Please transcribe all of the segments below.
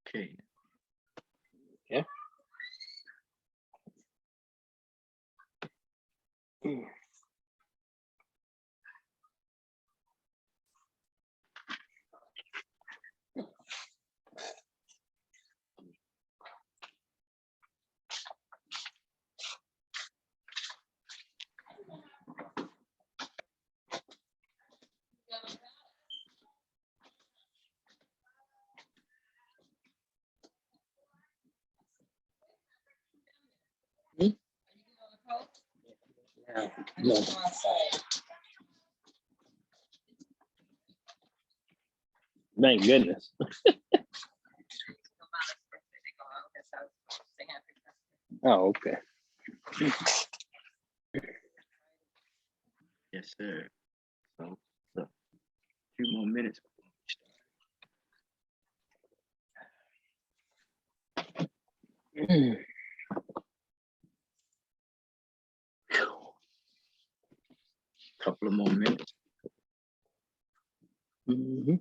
Okay. Yeah. Mm. Hmm? Yeah. No. Thank goodness. Oh, okay. Yes, sir. So a few more minutes before we start. Mm. Couple of more minutes. Mhm.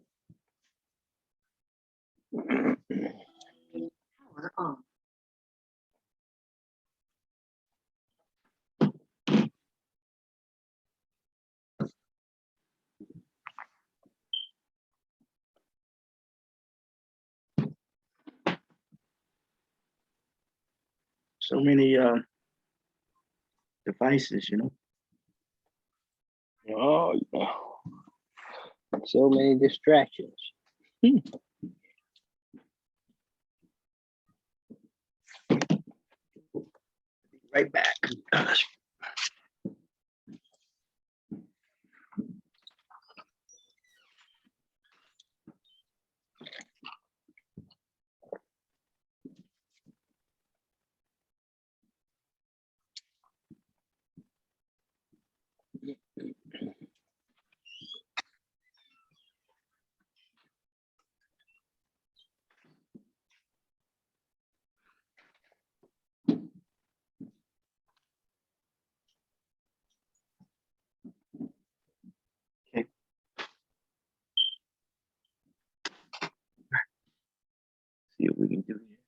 So many devices, you know. Oh, yeah. So many distractions. Hmm. Right back. Okay. See what we can do here.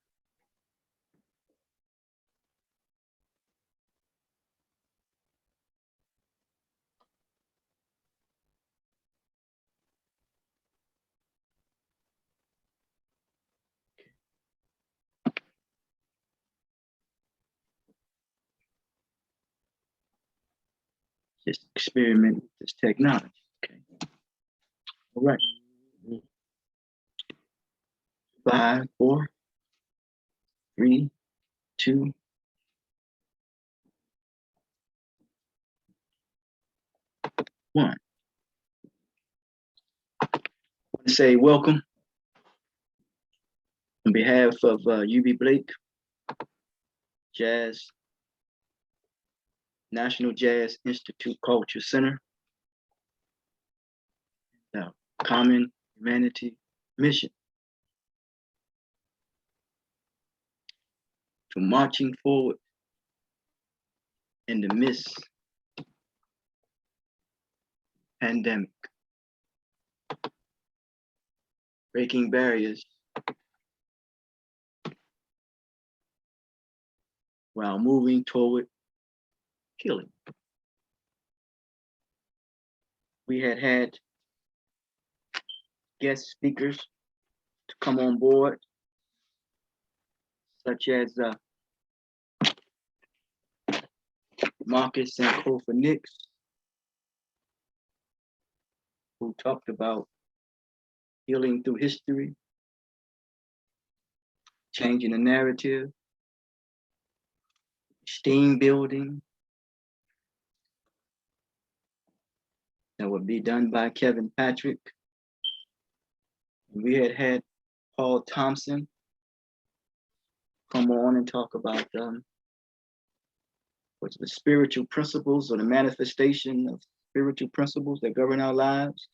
Just experiment with this technology. Okay. All right. 5, 4, 3, 2. One. I want to say welcome on behalf of UB Blake Jazz National Jazz Institute Culture Center, the Common Humanity Mission to marching forward in the midst pandemic, breaking barriers while moving toward healing. We had guest speakers to come on board, such as Marcus Sankofa Nix, who talked about healing through history, changing the narrative, steam building that would be done by Kevin Patrick. We had Paul Thompson come on and talk about what's the spiritual principles or the manifestation of spiritual principles that govern our lives.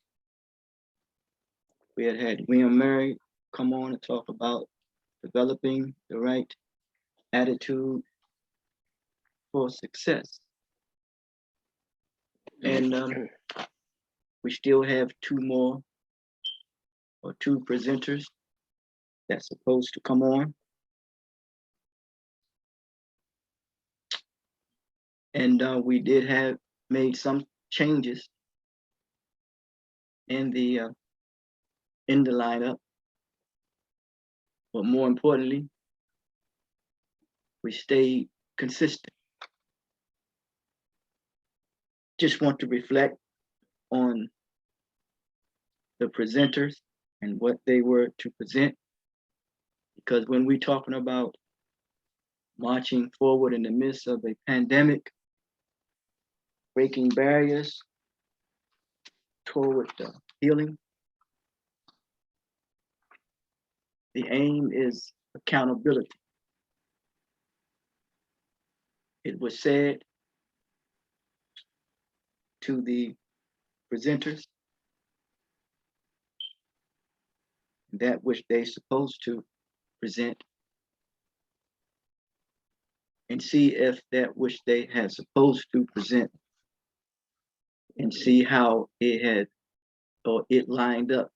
We had William Murray come on and talk about developing the right attitude for success. And we still have two presenters that's supposed to come on. And we did have made some changes in the lineup, but more importantly, we stayed consistent. Just want to reflect on the presenters and what they were to present, because when we're talking about marching forward in the midst of a pandemic, breaking barriers toward healing, the aim is accountability. It was said to the presenters that which they supposed to present, and see if that which they had supposed to present, and see how it had, or it lined up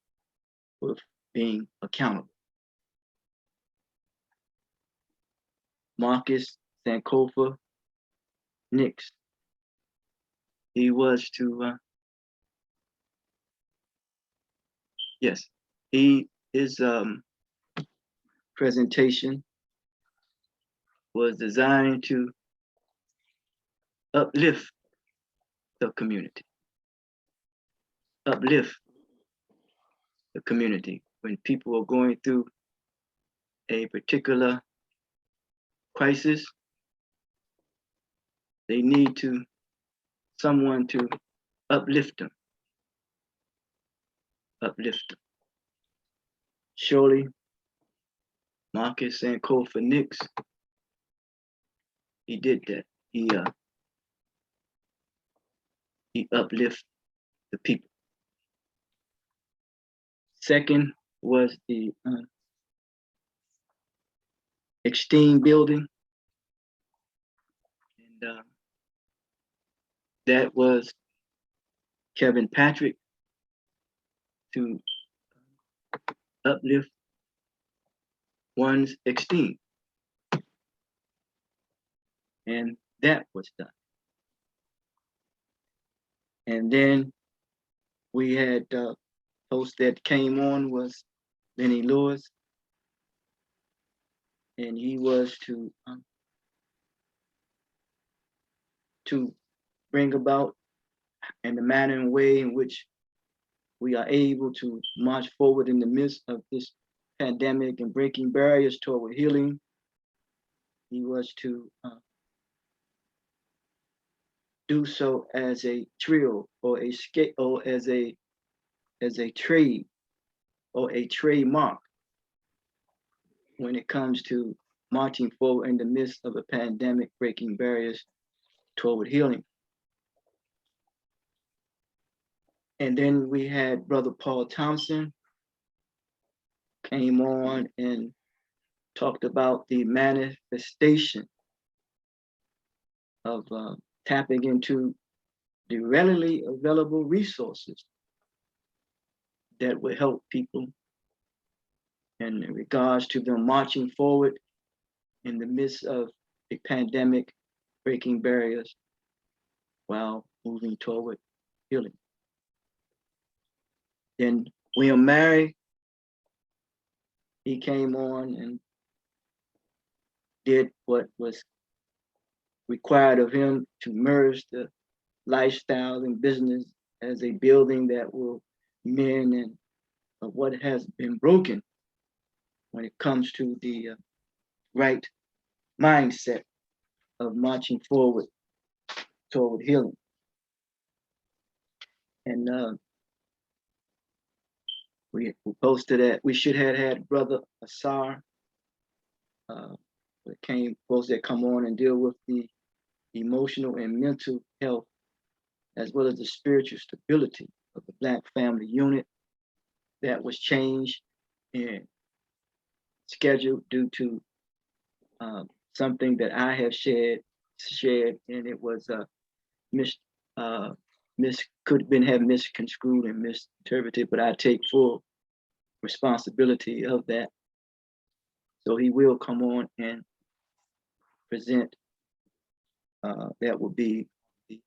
with being accountable. Marcus Sankofa Nix, he was to, yes, his presentation was designed to uplift the community. Uplift the community when people are going through a particular crisis. They need someone to uplift them. Uplift them. Surely, Marcus Sankofa Nix, he did that. He uplifted the people. Second was the Exteme building, and that was Kevin Patrick to uplift one's esteem, and that was done. And then we had host that came on was Lenny Lewis, and he was to bring about in the manner and way in which we are able to march forward in the midst of this pandemic and breaking barriers toward healing. He was to do so as a trio or a skate or as a trade or a trademark when it comes to marching forward in the midst of a pandemic, breaking barriers toward healing. And then we had Brother Paul Thompson came on and talked about the manifestation of tapping into the readily available resources that will help people in regards to them marching forward in the midst of a pandemic, breaking barriers while moving toward healing. Then William Mary, he came on and did what was required of him to merge the lifestyle and business as a building that will mend and what has been broken when it comes to the right mindset of marching forward toward healing. And we posted that we should have had Brother Asar that come on and deal with the emotional and mental health as well as the spiritual stability of the Black family unit. That was changed and scheduled due to something that I have shared, and it was could have misconstrued and misinterpreted, but I take full responsibility of that. So he will come on and present. That will be the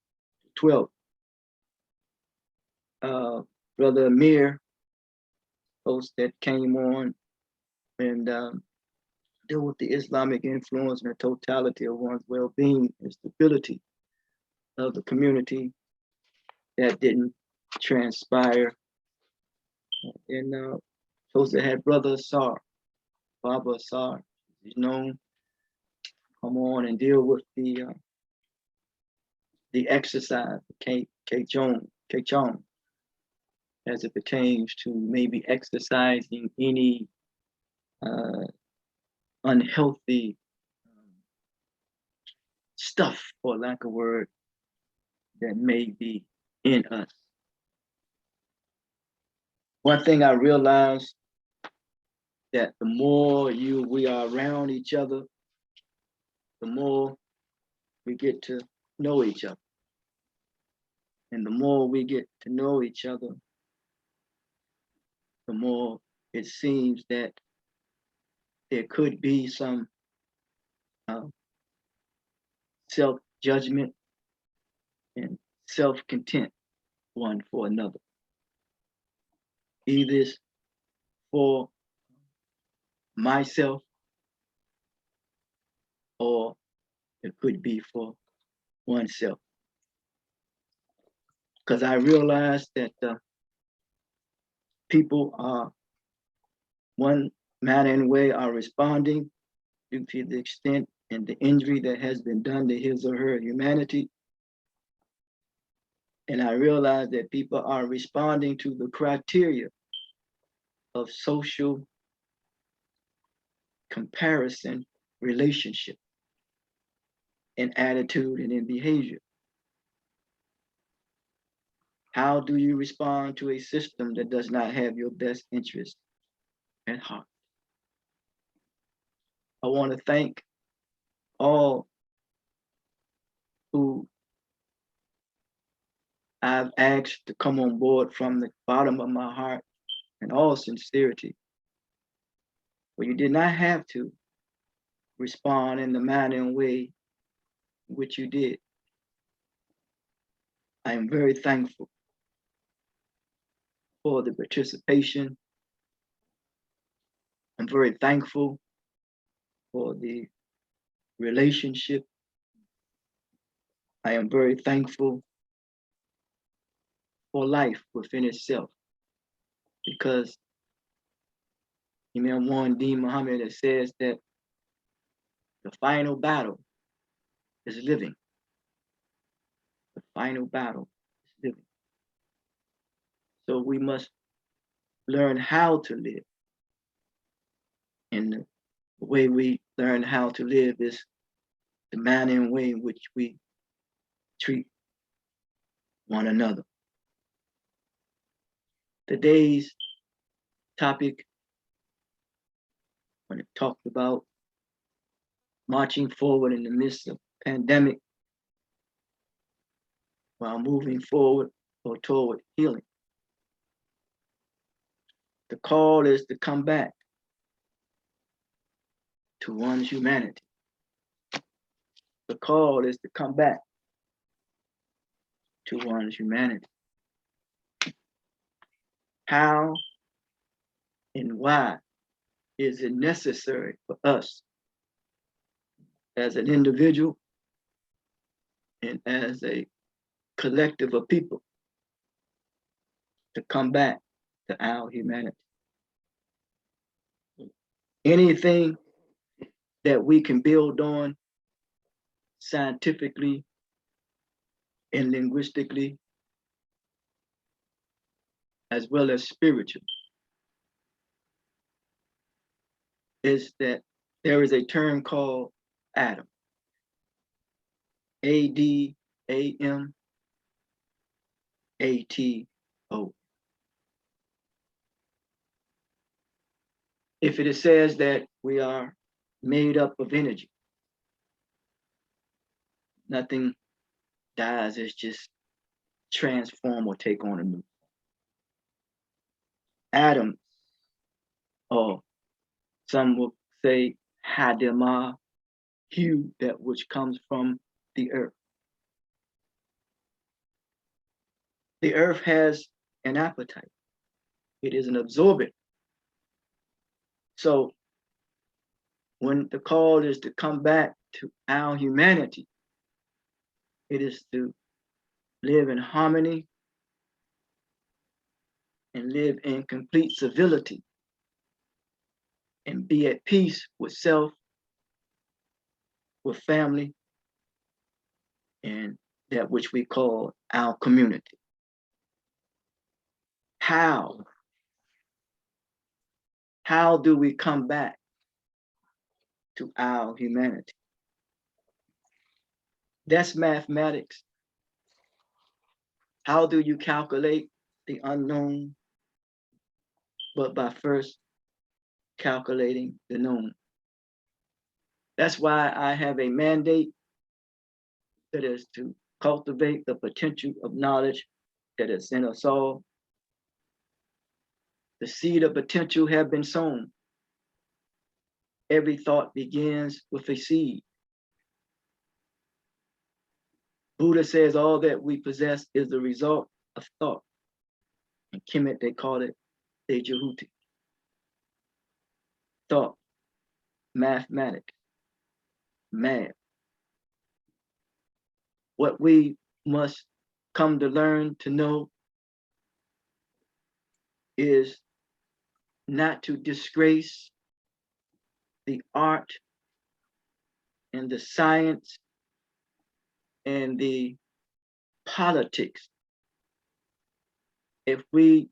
12th. Brother Amir, host that came on and deal with the Islamic influence and the totality of one's well-being and stability of the community. That didn't transpire. And supposed to have Brother Asar, Baba Asar, he's known, come on and deal with the exercise, K Chong, as it pertains to maybe exercising any unhealthy stuff, for lack of a word, that may be in us. One thing I realized, that the more we are around each other, the more we get to know each other. And the more we get to know each other, the more it seems that there could be some self-judgment and self-content one for another. Either for myself, or it could be for oneself. Because I realized that people are, one manner and way, are responding due to the extent and the injury that has been done to his or her humanity. And I realized that people are responding to the criteria of social comparison relationship in attitude and in behavior. How do you respond to a system that does not have your best interest at heart? I want to thank all who I've asked to come on board from the bottom of my heart in all sincerity. But you did not have to respond in the manner and way in which you did. I am very thankful for the participation. I'm very thankful for the relationship. I am very thankful for life within itself, because Imam Muhammad Muhammad says that the final battle is living. The final battle is living. So we must learn how to live. And the way we learn how to live is the manner and way in which we treat one another. Today's topic, when it talked about marching forward in the midst of pandemic while moving forward or toward healing. The call is to come back to one's humanity. The call is to come back to one's humanity. How and why is it necessary for us as an individual and as a collective of people to come back to our humanity? Anything that we can build on scientifically and linguistically, as well as spiritually, is that there is a term called Adam. A-D-A-M-A-T-O. If it says that we are made up of energy, nothing dies, it's just transform or take on a new. Atoms, or some will say Hadima, hue that which comes from the earth. The earth has an appetite. It is an absorbent. So when the call is to come back to our humanity, it is to live in harmony and live in complete civility and be at peace with self, with family, and that which we call our community. How? How do we come back to our humanity? That's mathematics. How do you calculate the unknown? But by first calculating the known. That's why I have a mandate that is to cultivate the potential of knowledge that is in us all. The seed of potential have been sown. Every thought begins with a seed. Buddha says all that we possess is the result of thought. In Kemet, they call it Dejahuti. Thought, mathematics, math. What we must come to learn to know is not to disgrace the art and the science and the politics. If we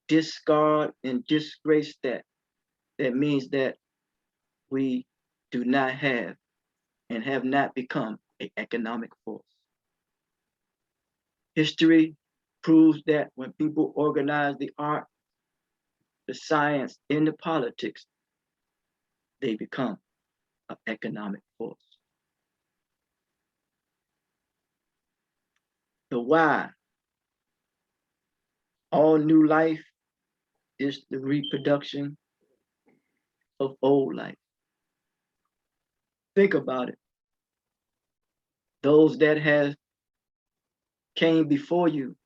discard and disgrace that, that means that we do not have and have not become an economic force. History proves that when people organize the art, the science, and the politics, they become an economic force. The why. All new life is the reproduction of old life. Think about it. Those that have came before you,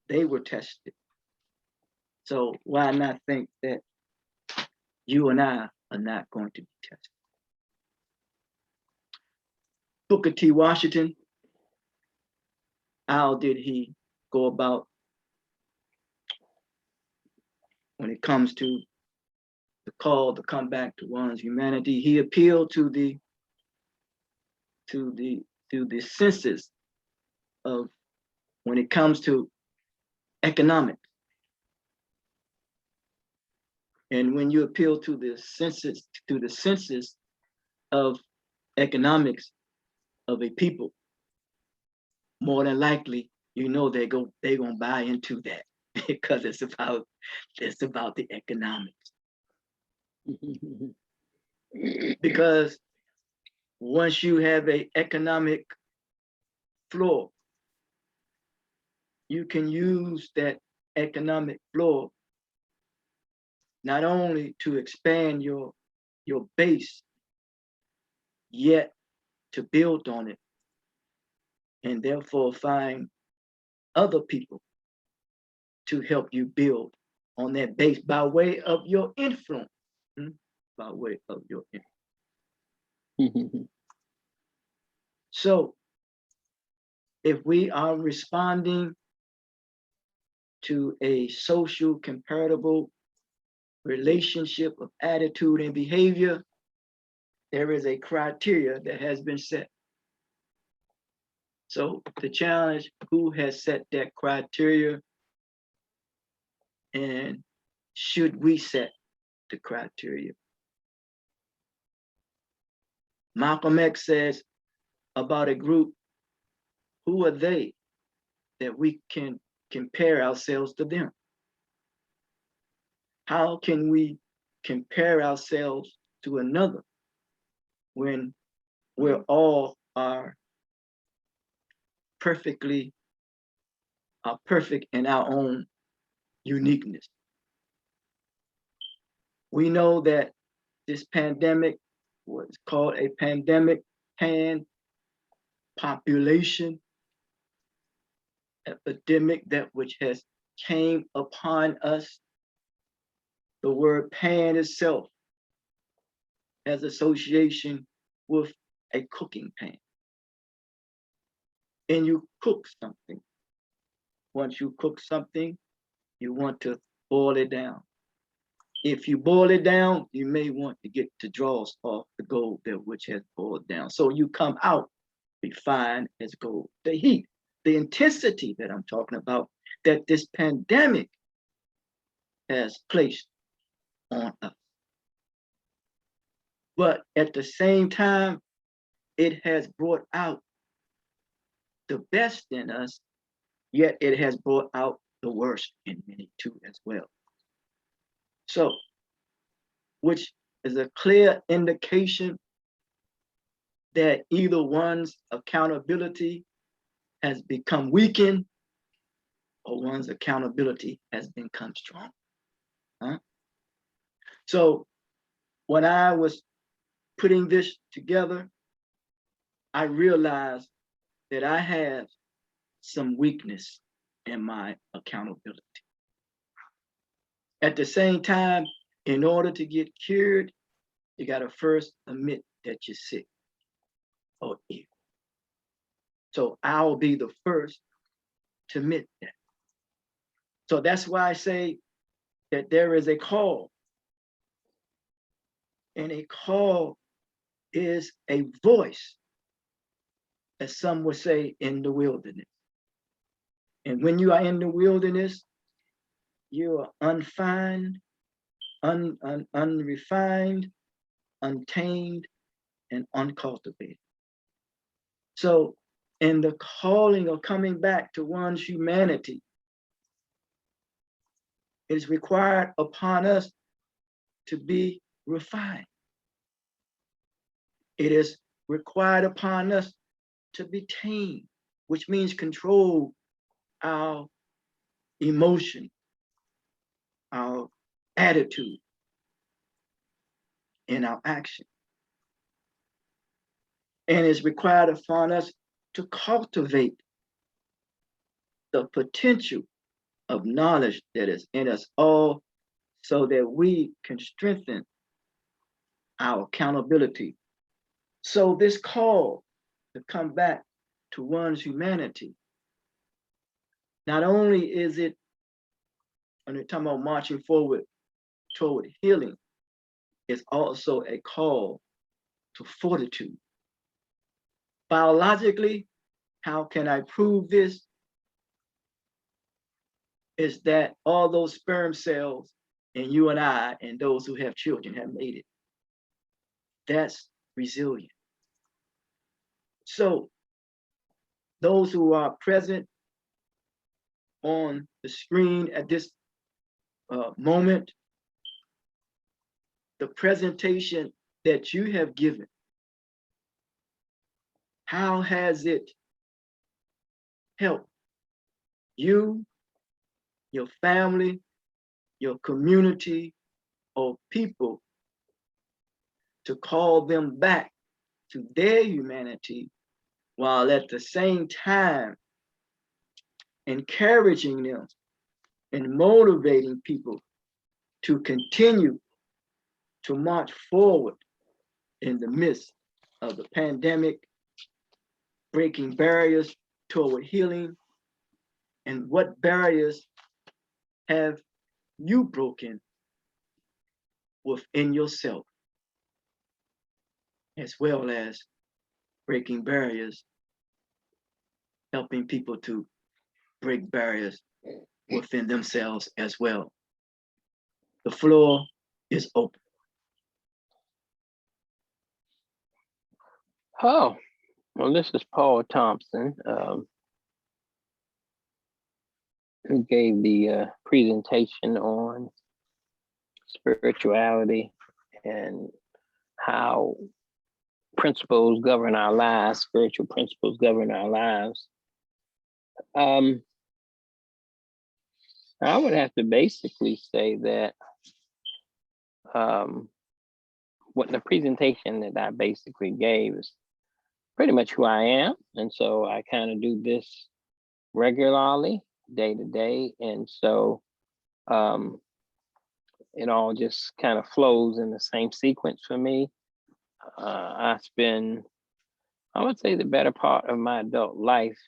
they were tested. So why not think that you and I are not going to be tested? Booker T. Washington, how did he go about when it comes to the call to come back to one's humanity? He appealed to the senses of when it comes to economics. And when you appeal to the senses of economics of a people, more than likely, you know they're gonna buy into that because it's about the economics. Because once you have an economic floor, you can use that economic floor not only to expand your base, yet to build on it, and therefore find other people to help you build on that base by way of your influence. By way of your influence. So if we are responding to a social comparable relationship of attitude and behavior, there is a criteria that has been set. So the challenge, who has set that criteria, and should we set the criteria? Malcolm X says about a group, who are they that we can compare ourselves to them? How can we compare ourselves to another when we're all perfect in our own uniqueness? We know that this pandemic, what's called a pandemic, population epidemic, that which has came upon us. The word pan itself has association with a cooking pan. And you cook something. Once you cook something, you want to boil it down. If you boil it down, you may want to get the dross off the gold that which has boiled down. So you come out refined as gold. The heat, the intensity that I'm talking about, that this pandemic has placed on us. But at the same time, it has brought out the best in us, yet it has brought out the worst in many too as well. So, which is a clear indication that either one's accountability has become weakened or one's accountability has become strong. Huh? So when I was putting this together, I realized that I have some weakness in my accountability. At the same time, in order to get cured, you got to first admit that you're sick or ill. So I'll be the first to admit that. So that's why I say that there is a call. And a call is a voice, as some would say, in the wilderness. And when you are in the wilderness, you are unrefined, untamed, and uncultivated. So in the calling of coming back to one's humanity, it is required upon us to be refined. It is required upon us to be tamed, which means control our emotion, our attitude, and our action. And it's required upon us to cultivate the potential of knowledge that is in us all, so that we can strengthen our accountability. So this call to come back to one's humanity, not only is it, when we're talking about marching forward toward healing, it's also a call to fortitude. Biologically, how can I prove this? Is that all those sperm cells in you and I and those who have children have made it. That's resilient. So those who are present on the screen at this moment, the presentation that you have given, how has it helped you, your family, your community, or people to call them back to their humanity, while at the same time encouraging them and motivating people to continue to march forward in the midst of the pandemic, breaking barriers toward healing? And what barriers have you broken within yourself, as well as breaking barriers, helping people to break barriers within themselves as well? The floor is open. Oh, well, this is Paul Thompson, who gave the presentation on spirituality and how principles govern our lives, spiritual principles govern our lives. I would have to basically say that what the presentation that I basically gave is pretty much who I am. And so I kind of do this regularly, day to day. And so it all just kind of flows in the same sequence for me. I spend, I would say, the better part of my adult life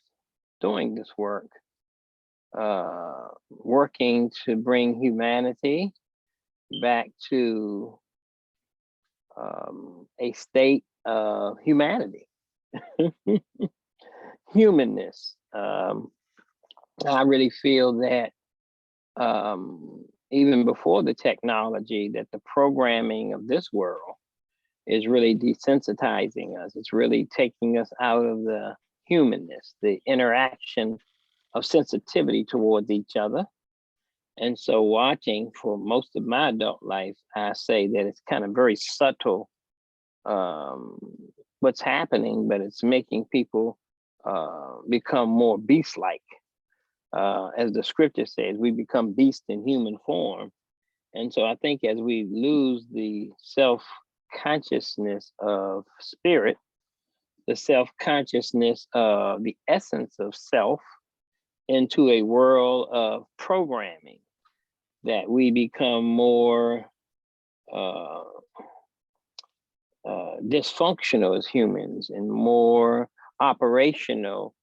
doing this work, working to bring humanity back to a state of humanity, humanness. I really feel that even before the technology, that the programming of this world is really desensitizing us. It's really taking us out of the humanness, the interaction of sensitivity towards each other. And so watching for most of my adult life, I say that it's kind of very subtle what's happening, but it's making people become more beast-like. As the scripture says, we become beast in human form. And so I think as we lose the self-consciousness of spirit, the self-consciousness of the essence of self, into a world of programming, that we become more dysfunctional as humans and more operational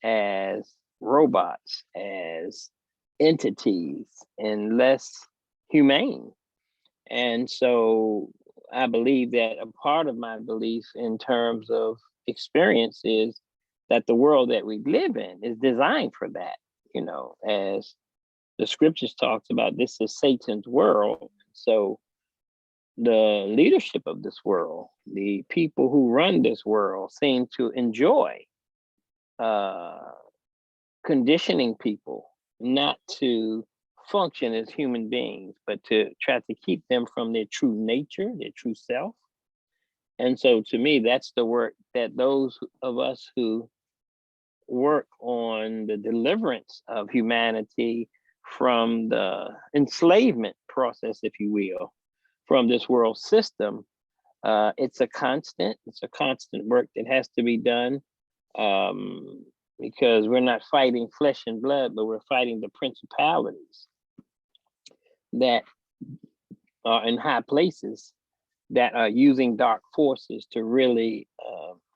as robots, as entities, and less humane. And so I believe that a part of my belief in terms of experience is that the world that we live in is designed for that, you know, as the scriptures talks about, this is Satan's world. So the leadership of this world, the people who run this world, seem to enjoy conditioning people not to function as human beings, but to try to keep them from their true nature, their true self. And so to me, that's the work that those of us who work on the deliverance of humanity from the enslavement process, if you will, from this world system, it's a constant work that has to be done, because we're not fighting flesh and blood, but we're fighting the principalities that are in high places, that are using dark forces to really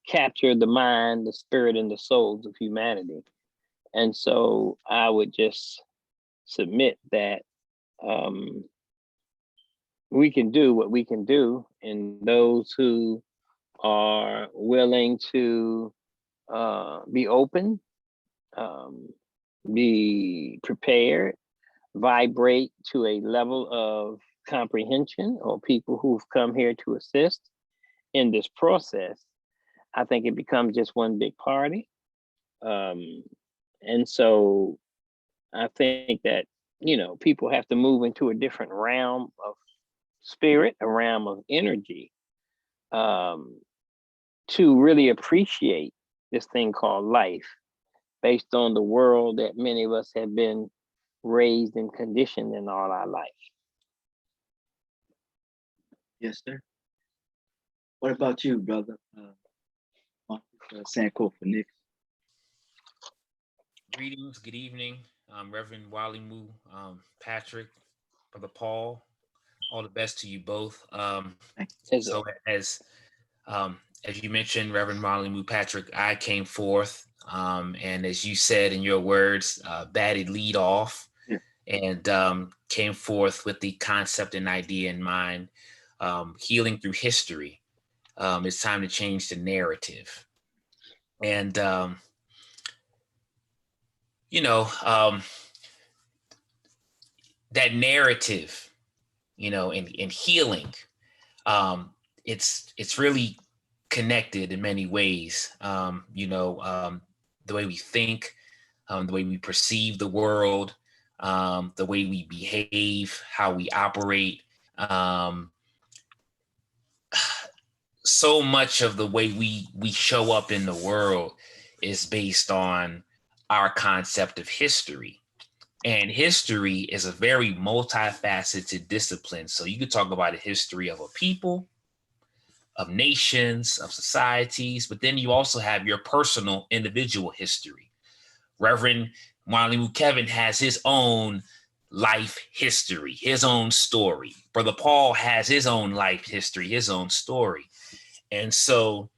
capture the mind, the spirit, and the souls of humanity. And so I would just submit that we can do what we can do, and those who are willing to be open, be prepared, vibrate to a level of comprehension, or people who've come here to assist in this process, I think it becomes just one big party. And so I think that, you know, people have to move into a different realm of spirit, a realm of energy, to really appreciate this thing called life, based on the world that many of us have been raised and conditioned in all our life. Yes, sir. What about you, brother? Sankofa Nix. Greetings, good evening, Reverend Walimu, Patrick, Brother Paul. All the best to you both. So as you mentioned, Reverend Walimu, Patrick, I came forth, and as you said in your words, batted lead off, and came forth with the concept and idea in mind, healing through history. It's time to change the narrative. And that narrative, in healing, it's really connected in many ways. The way we think, the way we perceive the world, the way we behave, how we operate. So much of the way we show up in the world is based on our concept of history. And history is a very multifaceted discipline. So you could talk about a history of a people, nations, of societies, but then you also have your personal individual history. Reverend Mwalimu Kevin has his own life history, his own story. Brother Paul has his own life history, his own story. And so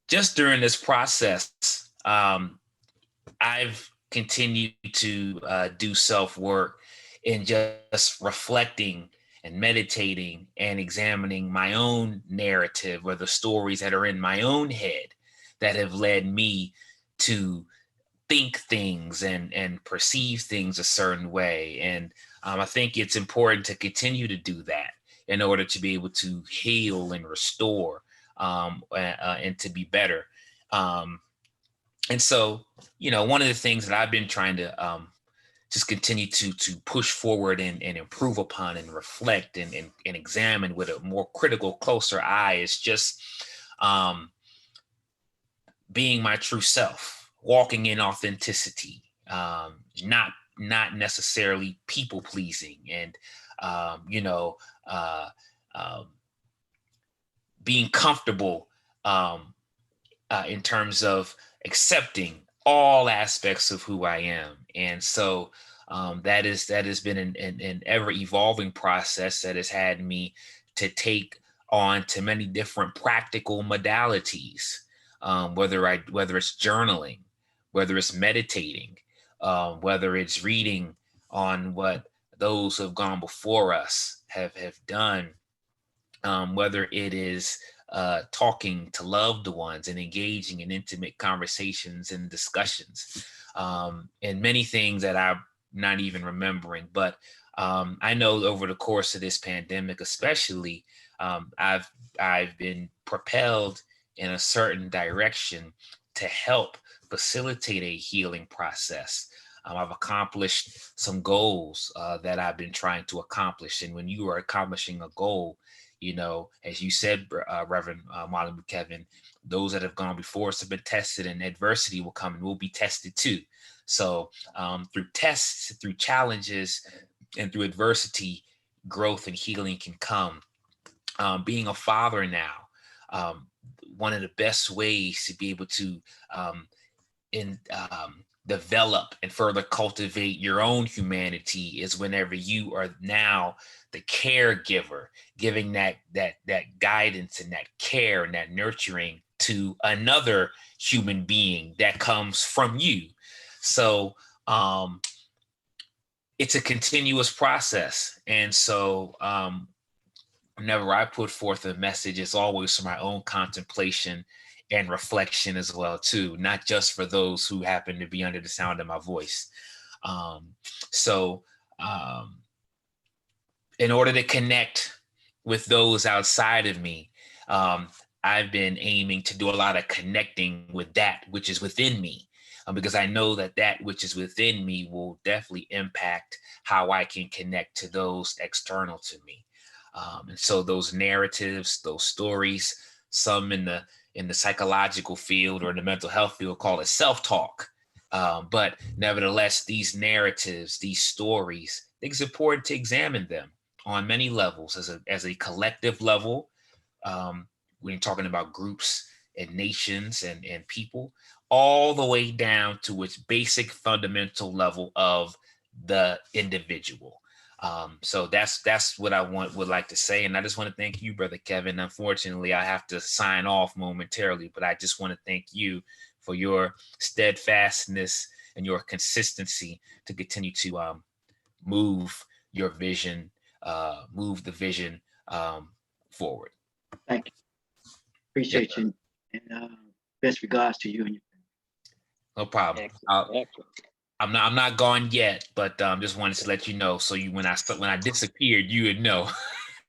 just during this process, I've continued to do self-work in just reflecting and meditating and examining my own narrative, or the stories that are in my own head that have led me to think things and perceive things a certain way. And I think it's important to continue to do that in order to be able to heal and restore and to be better. And so, one of the things that I've been trying to just continue to push forward and improve upon and reflect and examine with a more critical, closer eye is just being my true self, walking in authenticity, not necessarily people pleasing, and being comfortable in terms of accepting all aspects of who I am. And so that has been an ever evolving process that has had me to take on to many different practical modalities, whether it's journaling, whether it's meditating, whether it's reading on what those who have gone before us have done, whether it is talking to loved ones and engaging in intimate conversations and discussions, and many things that I'm not even remembering. But I know over the course of this pandemic, especially, I've been propelled in a certain direction to help facilitate a healing process. I've accomplished some goals that I've been trying to accomplish. And when you are accomplishing a goal, as you said, Reverend Mwalimu Kevin, those that have gone before us have been tested, and adversity will come and we'll be tested too. So through tests, through challenges, and through adversity, growth and healing can come. Being a father now, one of the best ways to be able to develop and further cultivate your own humanity is whenever you are now the caregiver, giving that guidance and that care and that nurturing to another human being that comes from you. So it's a continuous process. And so whenever I put forth a message, it's always for my own contemplation and reflection as well too, not just for those who happen to be under the sound of my voice. In order to connect with those outside of me, I've been aiming to do a lot of connecting with that which is within me, because I know that which is within me will definitely impact how I can connect to those external to me. And so those narratives, those stories, some in the psychological field or in the mental health field call it self-talk. But nevertheless, these narratives, these stories, I think it's important to examine them on many levels, as a collective level, when you're talking about groups and nations and people, all the way down to its basic fundamental level of the individual. So that's what I would like to say. And I just want to thank you, Brother Kevin. Unfortunately, I have to sign off momentarily, but I just want to thank you for your steadfastness and your consistency to continue to move your vision, move the vision forward. Thank you. Appreciate you. And best regards to you and your family. No problem. I'm not gone yet, but just wanted to let you know, so when I disappeared, you would know.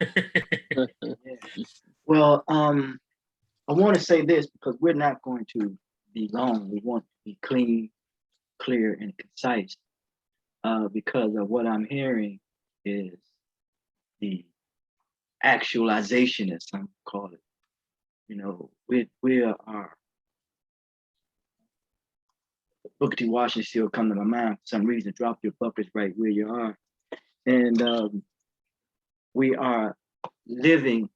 Yeah. Well, I want to say this because we're not going to be long. We want to be clean, clear, and concise, because of what I'm hearing is the actualization, as some call it. We are. Booker T. Washington still come to my mind for some reason. Drop your buckets right where you are. And we are living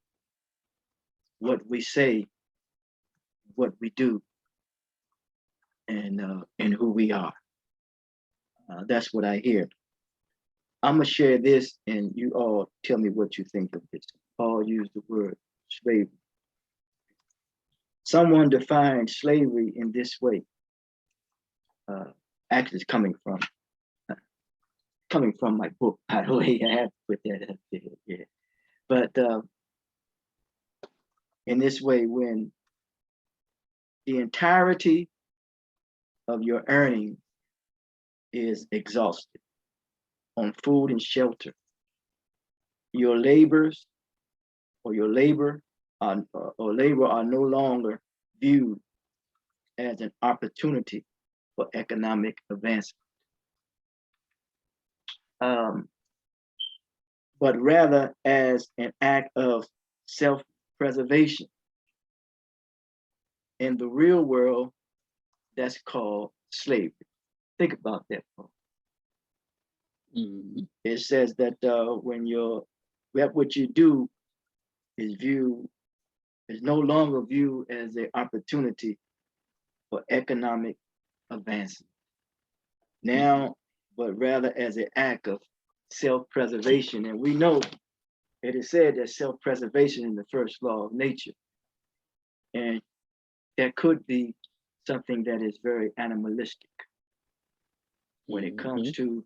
what we say, what we do, and who we are. That's what I hear. I'm gonna share this, and you all tell me what you think of this. Paul used the word slavery. Someone defined slavery in this way. Actually, it's coming from my book, by the way. I have to put that up there. Yeah. But in this way, when the entirety of your earning is exhausted on food and shelter, your labors or your labor are, or labor are no longer viewed as an opportunity for economic advancement, but rather as an act of self-preservation. In the real world, that's called slavery. Think about that, folks. It says that when what you do is no longer viewed as an opportunity for economic advancement. Now, but rather as an act of self-preservation. And we know it is said that self-preservation is the first law of nature. And that could be something that is very animalistic when it comes to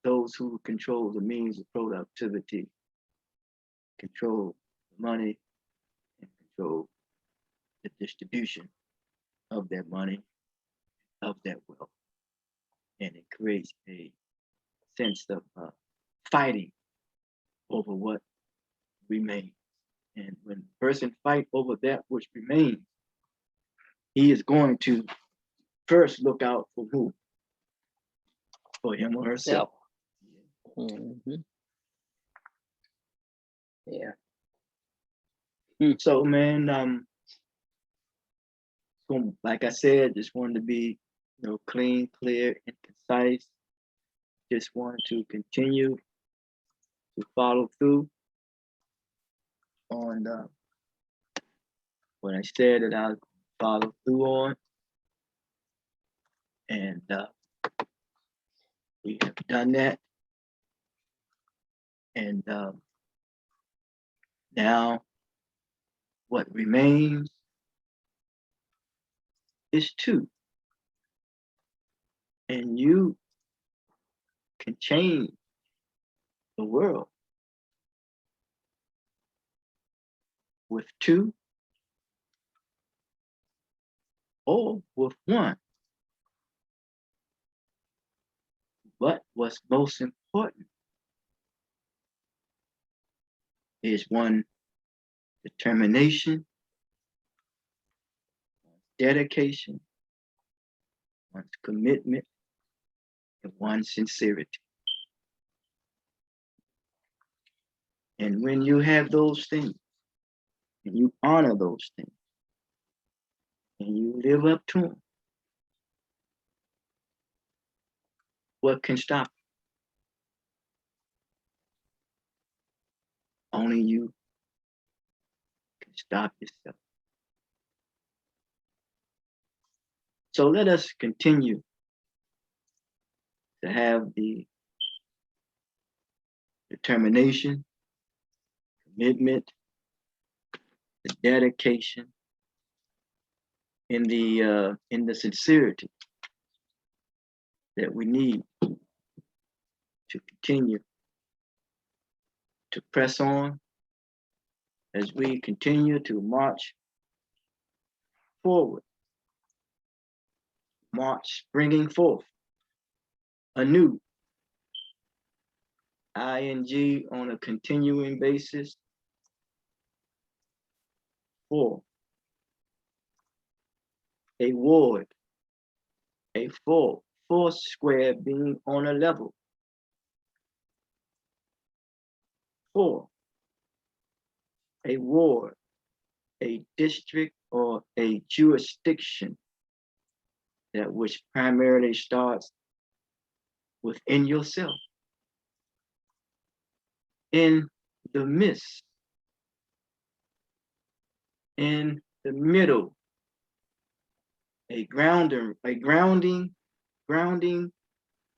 those who control the means of productivity, control money, and control the distribution of that money, of that wealth. And it creates a sense of fighting over what remains. And when a person fights over that which remains, he is going to first look out for who? For him or herself. Yeah. So, man, like I said, just wanted to be, clean, clear, and concise. Just wanted to continue to follow through on what I said that I'll follow through on. And we have done that. And now what remains is two. And you can change the world with two or with one. But what's most important is one determination, dedication, one's commitment, and one's sincerity. And when you have those things, and you honor those things, and you live up to them, what can stop you? Only you can stop yourself. So let us continue to have the determination, commitment, the dedication, in the sincerity that we need to continue to press on as we continue to march forward, bringing forth anew, ing on a continuing basis, for a ward, a four square being on a level, for a ward, a district, or a jurisdiction that which primarily starts within yourself, in the midst in the middle, a grounding,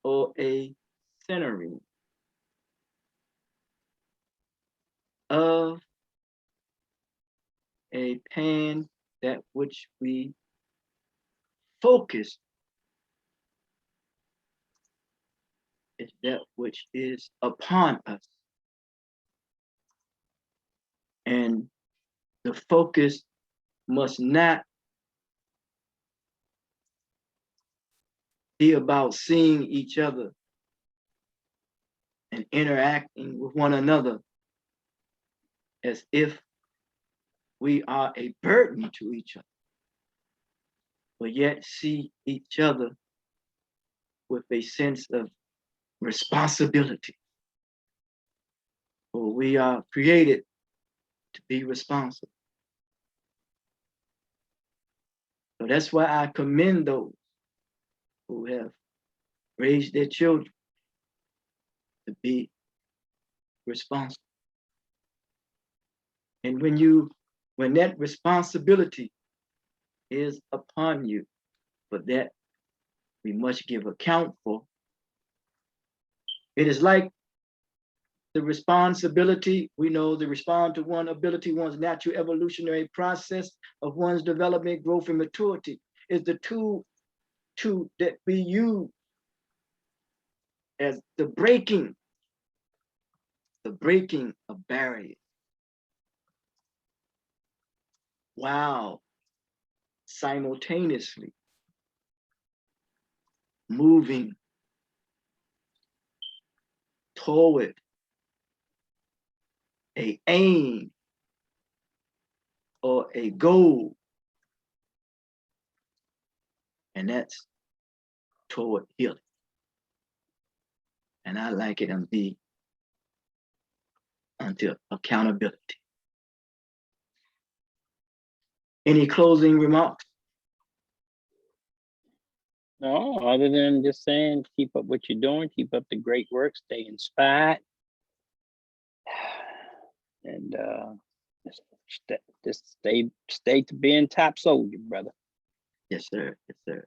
or a centering of a pan, that which we focus is that which is upon us. And the focus must not be about seeing each other and interacting with one another as if we are a burden to each other, but yet see each other with a sense of responsibility. For we are created to be responsible. So that's why I commend those who have raised their children to be responsible. And when that responsibility is upon you, for that we must give account for. It is like the responsibility, we know the respond to one ability, one's natural evolutionary process of one's development, growth, and maturity is the tool that we use as the breaking of barriers. While simultaneously moving toward a aim or a goal, and that's toward healing. And I like it and be until accountability. Any closing remarks? No, other than just saying, keep up what you're doing, keep up the great work, stay inspired. And just stay to being top soldier, brother. Yes, sir. Yes, sir.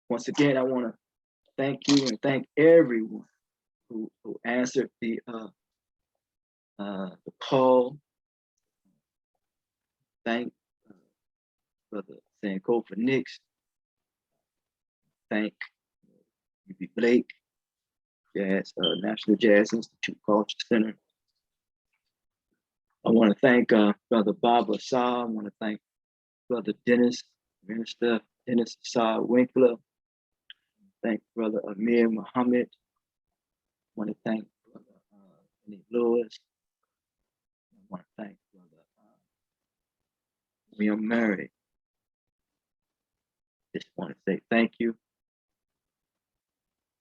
Once again, I want to thank you and thank everyone who answered the call. Thank Brother Sankofa Nix. Thank UB Blake, National Jazz Institute Culture Center. I want to thank Brother Bob Assad. I want to thank Brother Dennis, Minister Dennis Assad Winkler. Thank Brother Amir Muhammad. I want to thank Brother Nick Lewis. I want to thank Brother William Murray. Just want to say thank you.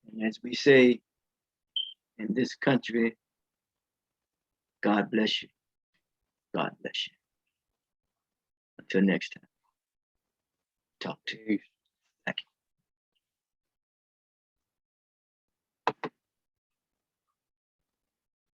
And as we say in this country, God bless you. God bless you. Until next time, talk to you.